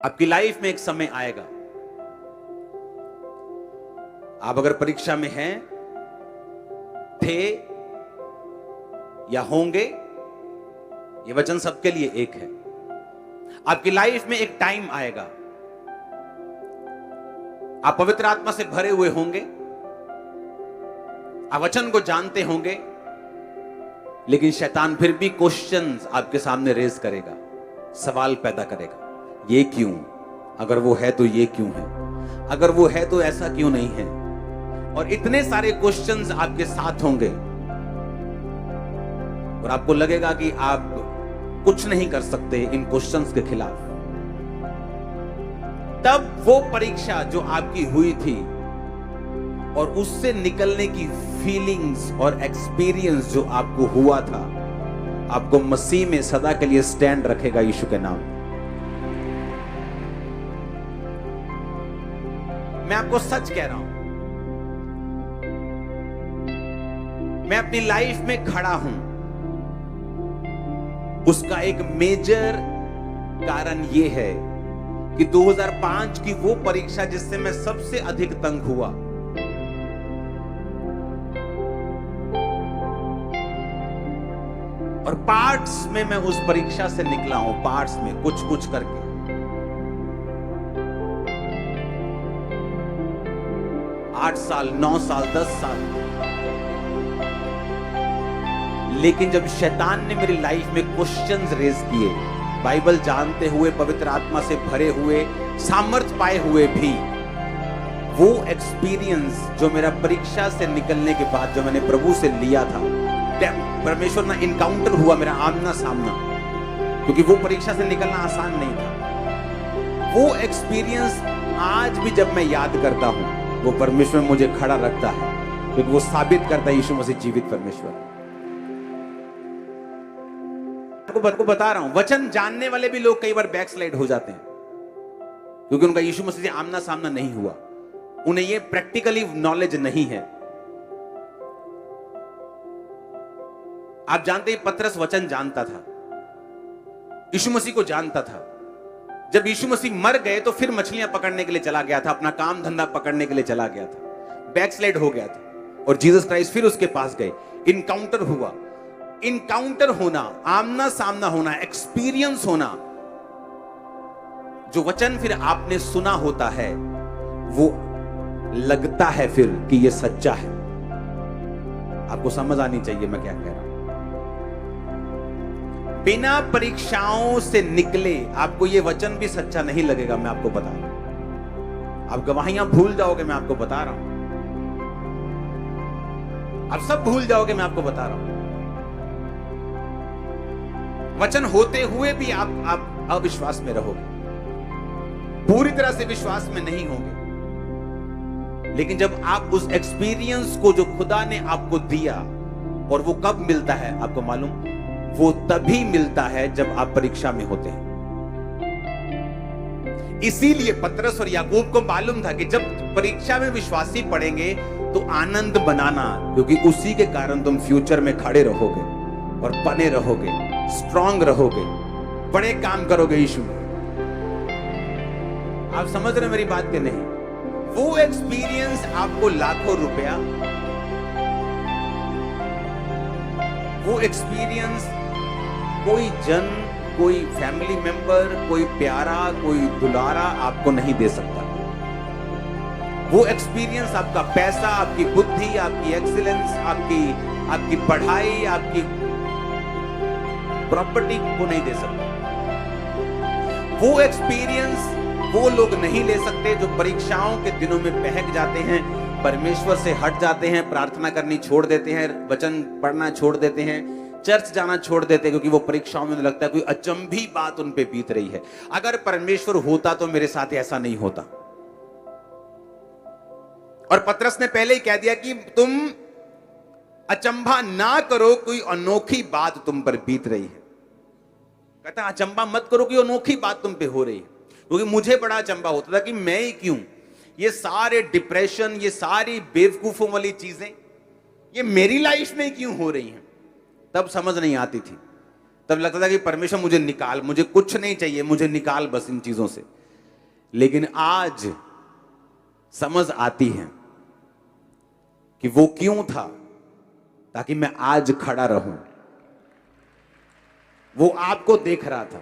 आपकी लाइफ में एक समय आएगा, आप अगर परीक्षा में हैं, थे या होंगे, ये वचन सबके लिए एक है। आपकी लाइफ में एक टाइम आएगा, आप पवित्र आत्मा से भरे हुए होंगे, आप वचन को जानते होंगे, लेकिन शैतान फिर भी क्वेश्चंस आपके सामने रेज करेगा, सवाल पैदा करेगा। ये क्यों? अगर वो है तो ये क्यों है? अगर वो है तो ऐसा क्यों नहीं है? और इतने सारे क्वेश्चंस आपके साथ होंगे और आपको लगेगा कि आप कुछ नहीं कर सकते इन क्वेश्चंस के खिलाफ। तब वो परीक्षा जो आपकी हुई थी और उससे निकलने की फीलिंग्स और एक्सपीरियंस जो आपको हुआ था, आपको मसीह में सदा के लिए स्टैंड रखेगा यीशु के नाम। मैं आपको सच कह रहा हूं, मैं अपनी लाइफ में खड़ा हूं, उसका एक मेजर कारण यह है कि 2005 की वो परीक्षा जिससे मैं सबसे अधिक तंग हुआ, और पार्ट्स में मैं उस परीक्षा से निकला हूं, पार्ट्स में कुछ कुछ करके। आठ साल, 9 साल, 10 साल। लेकिन जब शैतान ने मेरी लाइफ में क्वेश्चंस रेज किए, बाइबल जानते हुए, पवित्र आत्मा से भरे हुए, सामर्थ पाए हुए भी, वो एक्सपीरियंस जो मेरा परीक्षा से निकलने के बाद जो मैंने प्रभु से लिया था, परमेश्वर ना इनकाउंटर हुआ, मेरा आमना सामना, क्योंकि वो परीक्षा से निकलना आसान नहीं था। वो एक्सपीरियंस आज भी जब मैं याद करता हूं, वो परमेश्वर मुझे खड़ा रखता है, क्योंकि वो साबित करता है यीशु मसीह जीवित परमेश्वर। आपको बता रहा हूं, वचन जानने वाले भी लोग कई बार बैकस्लाइड हो जाते हैं, क्योंकि उनका यीशु मसीह से आमना सामना नहीं हुआ, उन्हें ये प्रैक्टिकली नॉलेज नहीं है। आप जानते हैं, पतरस वचन जानता था, यीशु मसीह को जानता था। जब यीशु मसीह मर गए तो फिर मछलियां पकड़ने के लिए चला गया था, अपना काम धंधा पकड़ने के लिए चला गया था, बैकस्लाइड हो गया था, और जीसस क्राइस्ट फिर उसके पास गए, इनकाउंटर हुआ। इनकाउंटर होना, आमना सामना होना, एक्सपीरियंस होना, जो वचन फिर आपने सुना होता है, वो लगता है फिर कि ये सच्चा है। आपको समझ आनी चाहिए मैं क्या कह रहा हूं। बिना परीक्षाओं से निकले आपको ये वचन भी सच्चा नहीं लगेगा, मैं आपको बता रहा हूं। आप गवाहियां भूल जाओगे, मैं आपको बता रहा हूं। आप सब भूल जाओगे, मैं आपको बता रहा हूं। वचन होते हुए भी आप अविश्वास में रहोगे, पूरी तरह से विश्वास में नहीं होंगे। लेकिन जब आप उस एक्सपीरियंस को जो खुदा ने आपको दिया, और वो कब मिलता है आपको मालूम? वो तभी मिलता है जब आप परीक्षा में होते हैं। इसीलिए पतरस और याकूब को मालूम था कि जब परीक्षा में विश्वासी पड़ेंगे तो आनंद बनाना, क्योंकि उसी के कारण तुम फ्यूचर में खड़े रहोगे और बने रहोगे, स्ट्रांग रहोगे, बड़े काम करोगे यीशु में। आप समझ रहे मेरी बात के नहीं? वो एक्सपीरियंस आपको लाखों रुपया, वो एक्सपीरियंस कोई जन, कोई फैमिली मेंबर, कोई प्यारा, कोई दुलारा आपको नहीं दे सकता। वो एक्सपीरियंस आपका पैसा, आपकी बुद्धि, आपकी एक्सीलेंस, आपकी पढ़ाई, आपकी प्रॉपर्टी को नहीं दे सकता। वो एक्सपीरियंस वो लोग नहीं ले सकते जो परीक्षाओं के दिनों में बहक जाते हैं, परमेश्वर से हट जाते हैं, प्रार्थना करनी छोड़ देते हैं, वचन पढ़ना छोड़ देते हैं, चर्च जाना छोड़ देते हैं, क्योंकि वो परीक्षाओं में लगता है कोई अचंभी बात उन पे बीत रही है। अगर परमेश्वर होता तो मेरे साथ ऐसा नहीं होता। और पतरस ने पहले ही कह दिया कि तुम अचंभा ना करो, कोई अनोखी बात तुम पर बीत रही है। कहता अचंभा मत करो कि अनोखी बात तुम पे हो रही है, क्योंकि मुझे बड़ा अचंभा होता था कि मैं ही क्यों, ये सारे डिप्रेशन, ये सारी बेवकूफों वाली चीजें ये मेरी लाइफ में क्यों हो रही हैं। तब समझ नहीं आती थी, तब लगता था कि परमेश्वर मुझे निकाल, मुझे कुछ नहीं चाहिए, मुझे निकाल बस इन चीजों से। लेकिन आज समझ आती है कि वो क्यों था, ताकि मैं आज खड़ा रहूं। वो आपको देख रहा था।